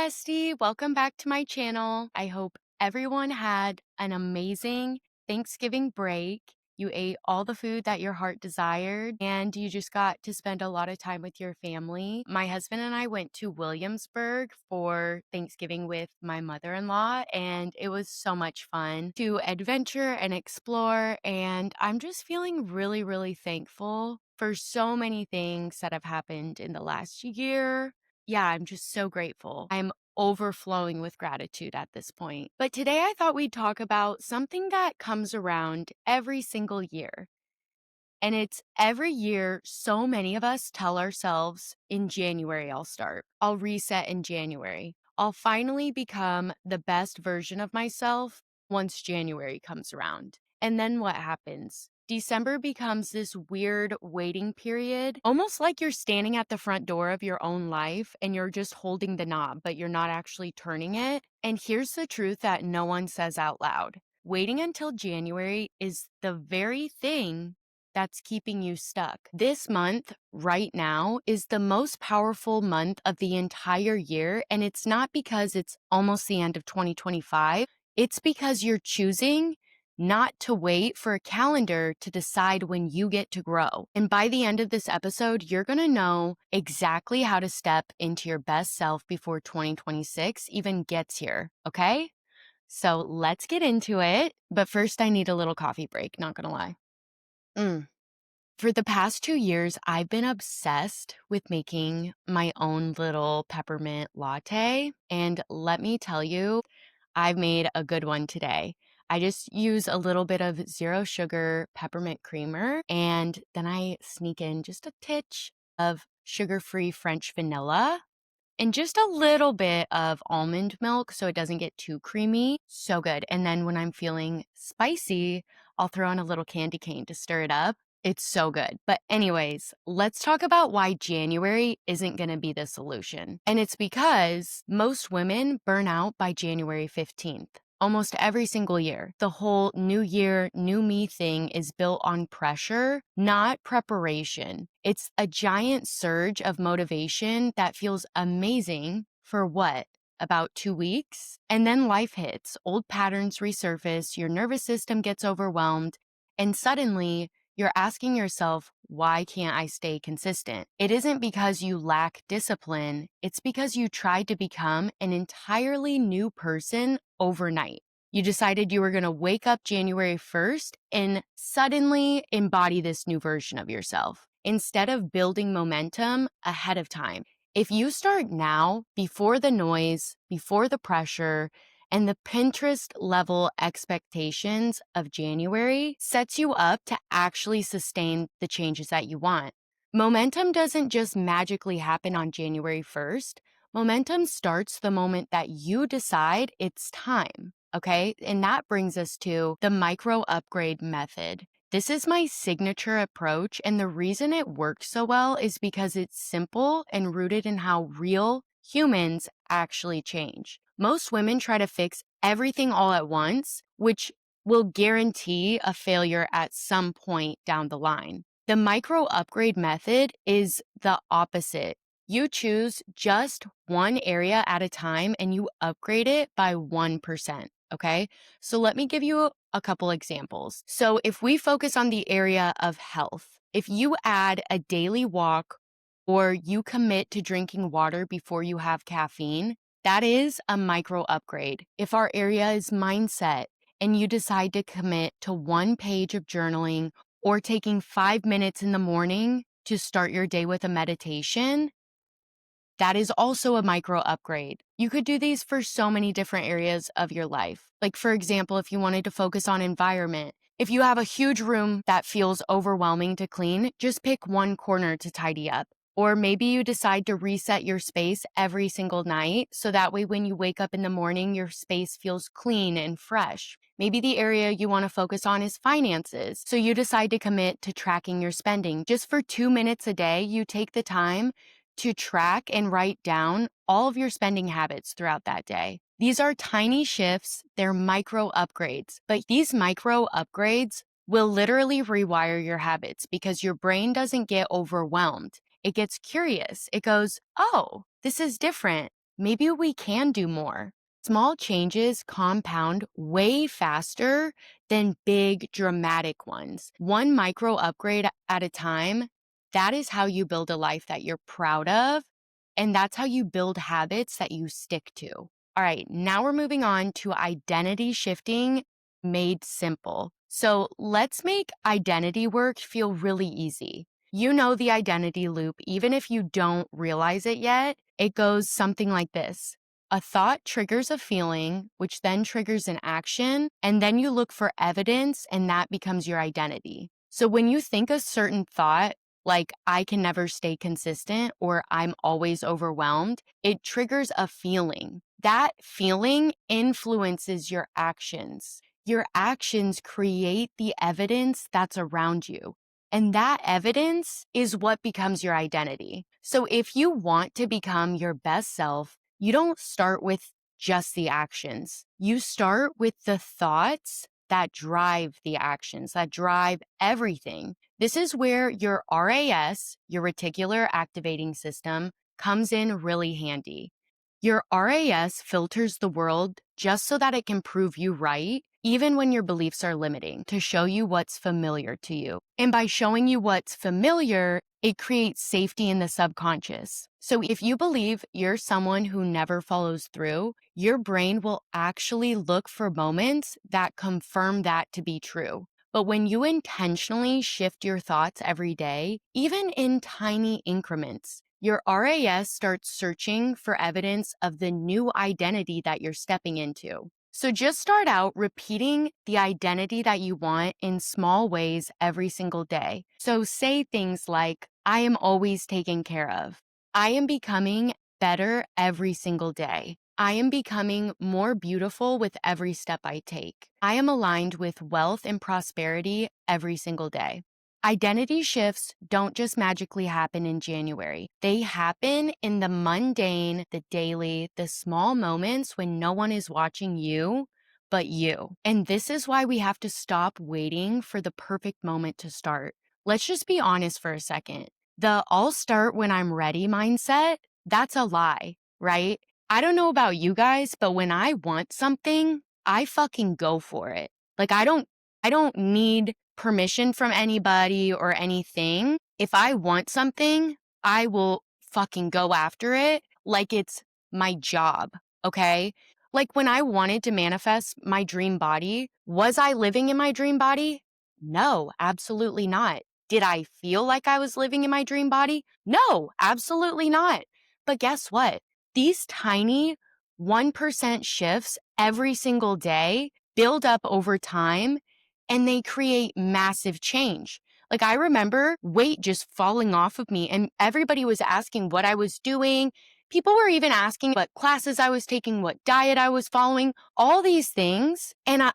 bestie. Welcome back to my channel. I hope everyone had an amazing Thanksgiving break. You ate all the food that your heart desired, and you just got to spend a lot of time with your family. My husband and I went to Williamsburg for Thanksgiving with my mother-in-law, and it was so much fun to adventure and explore. And I'm just feeling really, really thankful for so many things that have happened in the last year. Yeah, I'm just so grateful. I'm overflowing with gratitude at this point. But today I thought we'd talk about something that comes around every single year. And it's every year, so many of us tell ourselves in January, I'll start. I'll reset in January. I'll finally become the best version of myself once January comes around. And then what happens? December becomes this weird waiting period, almost like you're standing at the front door of your own life and you're just holding the knob, but you're not actually turning it. And here's the truth that no one says out loud. Waiting until January is the very thing that's keeping you stuck. This month, right now, is the most powerful month of the entire year. And it's not because it's almost the end of 2025. It's because you're choosing not to wait for a calendar to decide when you get to grow. And by the end of this episode, you're going to know exactly how to step into your best self before 2026 even gets here. Okay? So let's get into it. But first, I need a little coffee break, not going to lie. For the past 2 years, I've been obsessed with making my own little peppermint latte. And let me tell you, I've made a good one today. I just use a little bit of zero sugar peppermint creamer, and then I sneak in just a titch of sugar-free French vanilla and just a little bit of almond milk so it doesn't get too creamy. So good. And then when I'm feeling spicy, I'll throw in a little candy cane to stir it up. It's so good. But anyways, let's talk about why January isn't going to be the solution. And it's because most women burn out by January 15th. Almost every single year. The whole new year, new me thing is built on pressure, not preparation. It's a giant surge of motivation that feels amazing for what? About 2 weeks? And then life hits, old patterns resurface, your nervous system gets overwhelmed, and suddenly you're asking yourself, why can't I stay consistent? It isn't because you lack discipline, it's because you tried to become an entirely new person overnight. You decided you were going to wake up January 1st and suddenly embody this new version of yourself instead of building momentum ahead of time. If you start now, before the noise, before the pressure, and the Pinterest level expectations of January sets you up to actually sustain the changes that you want. Momentum doesn't just magically happen on January 1st. Momentum starts the moment that you decide it's time, okay? And that brings us to the micro upgrade method. This is my signature approach, and the reason it works so well is because it's simple and rooted in how real humans actually change. Most women try to fix everything all at once, which will guarantee a failure at some point down the line. The micro upgrade method is the opposite. You choose just one area at a time and you upgrade it by 1%. Okay. So let me give you a couple examples. So if we focus on the area of health, if you add a daily walk or you commit to drinking water before you have caffeine, that is a micro upgrade. If our area is mindset and you decide to commit to 1 page of journaling or taking 5 minutes in the morning to start your day with a meditation, that is also a micro upgrade. You could do these for so many different areas of your life. Like, for example, if you wanted to focus on environment, if you have a huge room that feels overwhelming to clean, just pick one corner to tidy up. Or maybe you decide to reset your space every single night so that way when you wake up in the morning, your space feels clean and fresh. Maybe the area you want to focus on is finances. So you decide to commit to tracking your spending. Just for 2 minutes a day, you take the time to track and write down all of your spending habits throughout that day. These are tiny shifts, they're micro upgrades, but these micro upgrades will literally rewire your habits because your brain doesn't get overwhelmed. It gets curious. It goes, oh, this is different. maybe we can do more. Small changes compound way faster than big dramatic ones. One micro upgrade at a time, that is how you build a life that you're proud of. And that's how you build habits that you stick to. All right, now we're moving on to identity shifting made simple. So let's make identity work feel really easy. You know the identity loop, even if you don't realize it yet. It goes something like this. A thought triggers a feeling, which then triggers an action, and then you look for evidence, and that becomes your identity. So when you think a certain thought, like I can never stay consistent or I'm always overwhelmed, it triggers a feeling. That feeling influences your actions. Your actions create the evidence that's around you. And that evidence is what becomes your identity. So if you want to become your best self, you don't start with just the actions. You start with the thoughts that drive the actions, that drive everything. This is where your RAS, your reticular activating system, comes in really handy. Your RAS filters the world just so that it can prove you right, even when your beliefs are limiting, to show you what's familiar to you. And by showing you what's familiar, it creates safety in the subconscious. So if you believe you're someone who never follows through, your brain will actually look for moments that confirm that to be true. But when you intentionally shift your thoughts every day, even in tiny increments, your RAS starts searching for evidence of the new identity that you're stepping into. So just start out repeating the identity that you want in small ways every single day. So say things like, I am always taken care of. I am becoming better every single day. I am becoming more beautiful with every step I take. I am aligned with wealth and prosperity every single day. Identity shifts don't just magically happen in January. They happen in the mundane, the daily, the small moments when no one is watching you but you. And this is why we have to stop waiting for the perfect moment to start. Let's just be honest for a second. The I'll start when I'm ready mindset, that's a lie, right? I don't know about you guys, but when I want something, I fucking go for it. Like I don't need permission from anybody or anything. If I want something, I will fucking go after it like it's my job, okay? Like when I wanted to manifest my dream body, was I living in my dream body? No, absolutely not. Did I feel like I was living in my dream body? No, absolutely not. But guess what? These tiny 1% shifts every single day build up over time and they create massive change. Like I remember weight just falling off of me and everybody was asking what I was doing. People were even asking what classes I was taking, what diet I was following, all these things. And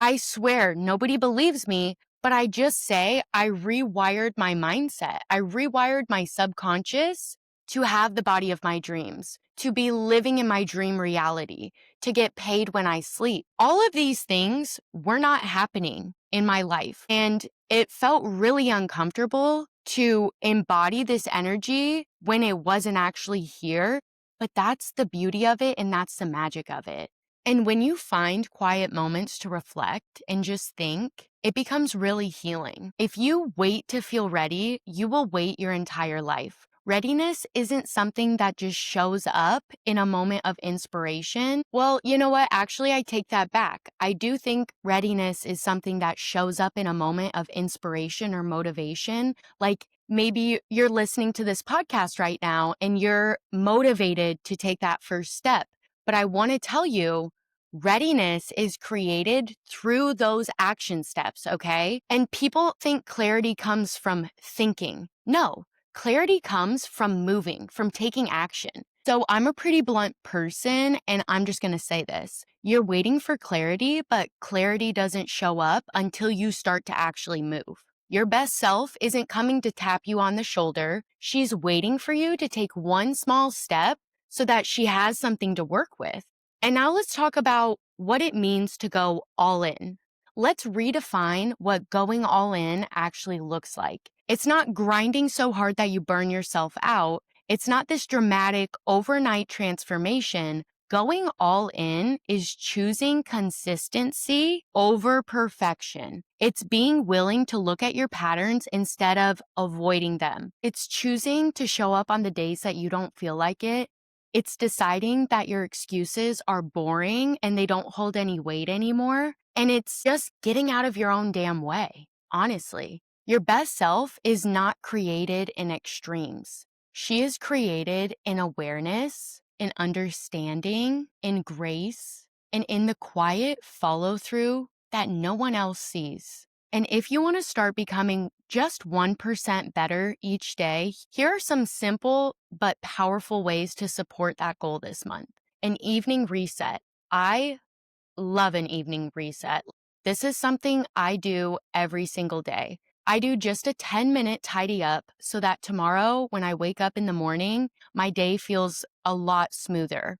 I swear nobody believes me, but I just say I rewired my mindset. I rewired my subconscious to have the body of my dreams, to be living in my dream reality, to get paid when I sleep. All of these things were not happening in my life. And it felt really uncomfortable to embody this energy when it wasn't actually here. But that's the beauty of it, and that's the magic of it. And when you find quiet moments to reflect and just think, it becomes really healing. If you wait to feel ready, you will wait your entire life. Readiness isn't something that just shows up in a moment of inspiration. Well, you know what? Actually, I take that back. I do think readiness is something that shows up in a moment of inspiration or motivation. Like maybe you're listening to this podcast right now and you're motivated to take that first step. But I want to tell you, readiness is created through those action steps, okay? And people think clarity comes from thinking. No, clarity comes from moving, from taking action. So I'm a pretty blunt person, and I'm just going to say this. You're waiting for clarity, but clarity doesn't show up until you start to actually move. Your best self isn't coming to tap you on the shoulder. She's waiting for you to take one small step so that she has something to work with. And now let's talk about what it means to go all in. Let's redefine what going all in actually looks like. It's not grinding so hard that you burn yourself out. It's not this dramatic overnight transformation. Going all in is choosing consistency over perfection. It's being willing to look at your patterns instead of avoiding them. It's choosing to show up on the days that you don't feel like it. It's deciding that your excuses are boring and they don't hold any weight anymore. And it's just getting out of your own damn way, honestly. Your best self is not created in extremes. She is created in awareness, in understanding, in grace, and in the quiet follow through that no one else sees. And if you want to start becoming just 1% better each day, here are some simple but powerful ways to support that goal this month. An evening reset. I love an evening reset. This is something I do every single day. I do just a 10-minute tidy up so that tomorrow when I wake up in the morning, my day feels a lot smoother.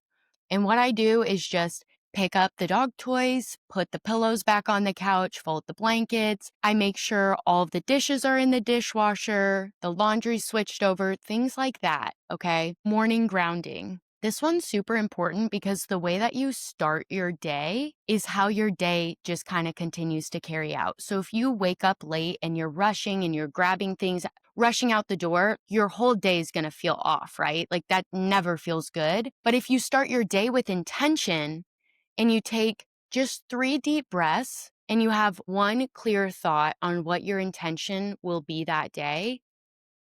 And what I do is just pick up the dog toys, put the pillows back on the couch, fold the blankets. I make sure all of the dishes are in the dishwasher, the laundry's switched over, things like that, okay? Morning grounding. This one's super important because the way that you start your day is how your day just kind of continues to carry out. So if you wake up late and you're rushing and you're grabbing things, rushing out the door, your whole day is going to feel off, right? Like that never feels good. But if you start your day with intention and you take just 3 deep breaths and you have one clear thought on what your intention will be that day,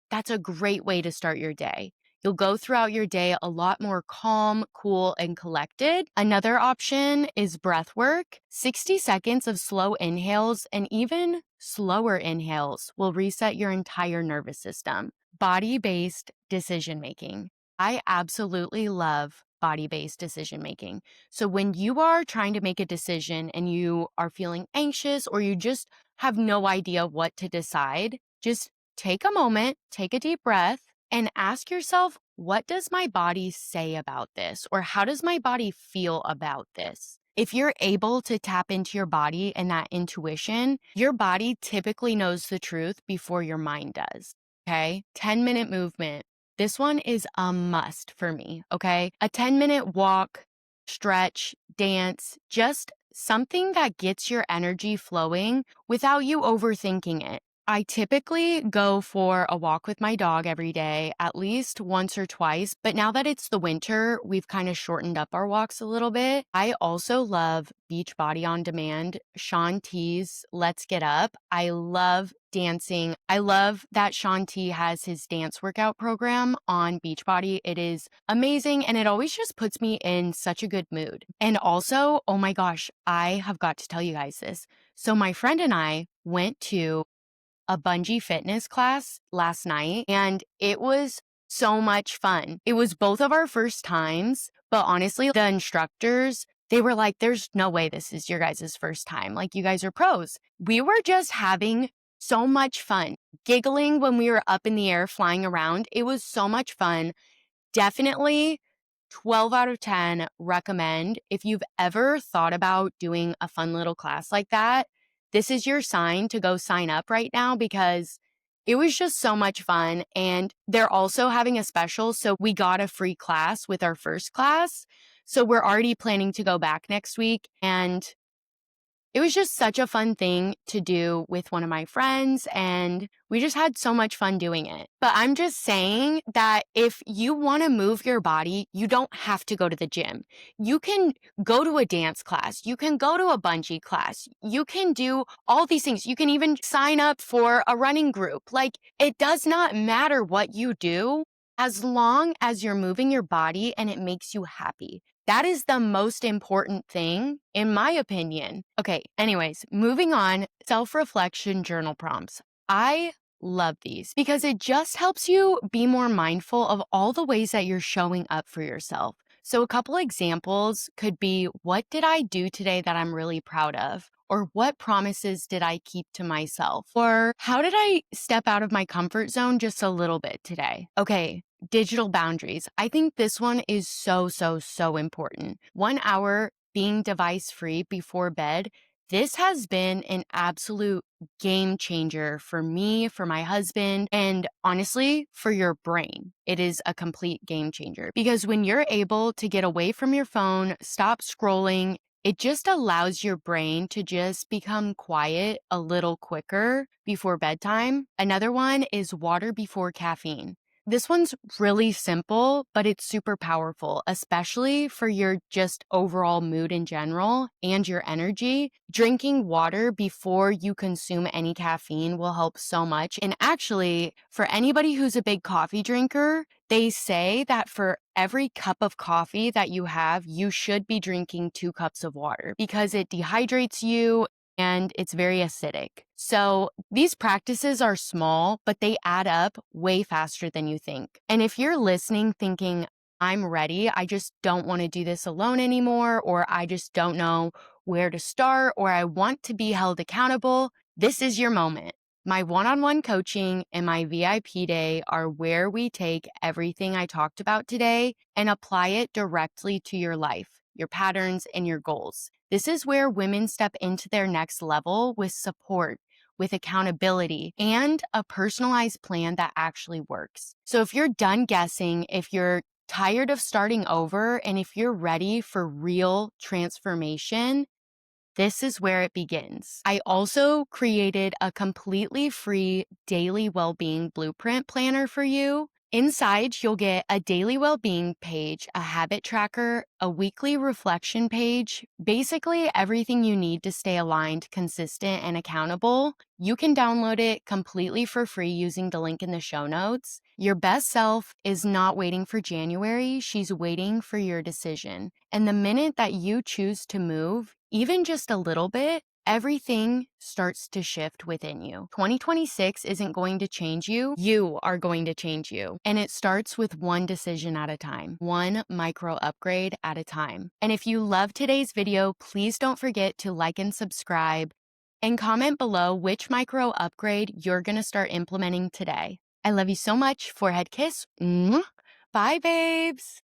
that's a great way to start your day. You'll go throughout your day a lot more calm, cool, and collected. Another option is breath work. 60 seconds of slow inhales and even slower inhales will reset your entire nervous system. Body-based decision making. I absolutely love body-based decision making. So when you are trying to make a decision and you are feeling anxious or you just have no idea what to decide, just take a moment, take a deep breath, and ask yourself, what does my body say about this? Or how does my body feel about this? If you're able to tap into your body and that intuition, your body typically knows the truth before your mind does. Okay. 10-minute movement. This one is a must for me. Okay. A 10-minute walk, stretch, dance, just something that gets your energy flowing without you overthinking it. I typically go for a walk with my dog every day, at least once or twice. But now that it's the winter, we've kind of shortened up our walks a little bit. I also love Beachbody On Demand, Shaun T's Let's Get Up. I love dancing. I love that Shaun T has his dance workout program on Beachbody. It is amazing and it always just puts me in such a good mood. And also, oh my gosh, I have got to tell you guys this. So my friend and I went to a bungee fitness class last night and it was so much fun. It was both of our first times, but honestly, the instructors, they were like, there's no way this is your guys' first time. Like, you guys are pros. We were just having so much fun, giggling when we were up in the air, flying around. It was so much fun. Definitely 12 out of 10 recommend. If you've ever thought about doing a fun little class like that, this is your sign to go sign up right now because it was just so much fun. And they're also having a special. So we got a free class with our first class. So we're already planning to go back next week. And it was just such a fun thing to do with one of my friends, and we just had so much fun doing it. But I'm just saying that if you want to move your body, you don't have to go to the gym. You can go to a dance class. You can go to a bungee class. You can do all these things. You can even sign up for a running group. Like, it does not matter what you do as long as you're moving your body and it makes you happy. That is the most important thing, in my opinion. Okay, anyways, moving on, self-reflection journal prompts. I love these because it just helps you be more mindful of all the ways that you're showing up for yourself. So a couple examples could be, what did I do today that I'm really proud of? Or what promises did I keep to myself? Or how did I step out of my comfort zone just a little bit today? Okay, digital boundaries. I think this one is so important. 1 hour being device free before bed This has been an absolute game changer for me, for my husband, and honestly, for your brain. It is a complete game changer because when you're able to get away from your phone, stop scrolling, it just allows your brain to just become quiet a little quicker before bedtime. Another one is water before caffeine. This one's really simple, but it's super powerful, especially for your just overall mood in general and your energy. Drinking water before you consume any caffeine will help so much. And actually, for anybody who's a big coffee drinker, they say that for every cup of coffee that you have, you should be drinking 2 cups of water because it dehydrates you and it's very acidic. So these practices are small, but they add up way faster than you think. And if you're listening thinking, I'm ready, I just don't want to do this alone anymore, or I just don't know where to start, or I want to be held accountable, this is your moment. My one-on-one coaching and my VIP day are where we take everything I talked about today and apply it directly to your life, your patterns, and your goals. This is where women step into their next level with support, with accountability, and a personalized plan that actually works. So if you're done guessing, if you're tired of starting over, and if you're ready for real transformation, this is where it begins. I also created a completely free daily well-being blueprint planner for you. Inside, you'll get a daily well-being page, a habit tracker, a weekly reflection page, basically everything you need to stay aligned, consistent, and accountable. You can download it completely for free using the link in the show notes. Your best self is not waiting for January, she's waiting for your decision. And the minute that you choose to move, even just a little bit, everything starts to shift within you. 2026 isn't going to change you. You are going to change you. And it starts with one decision at a time, one micro upgrade at a time. And if you love today's video, please don't forget to like and subscribe and comment below which micro upgrade you're going to start implementing today. I love you so much. Forehead kiss. Mwah. Bye, babes.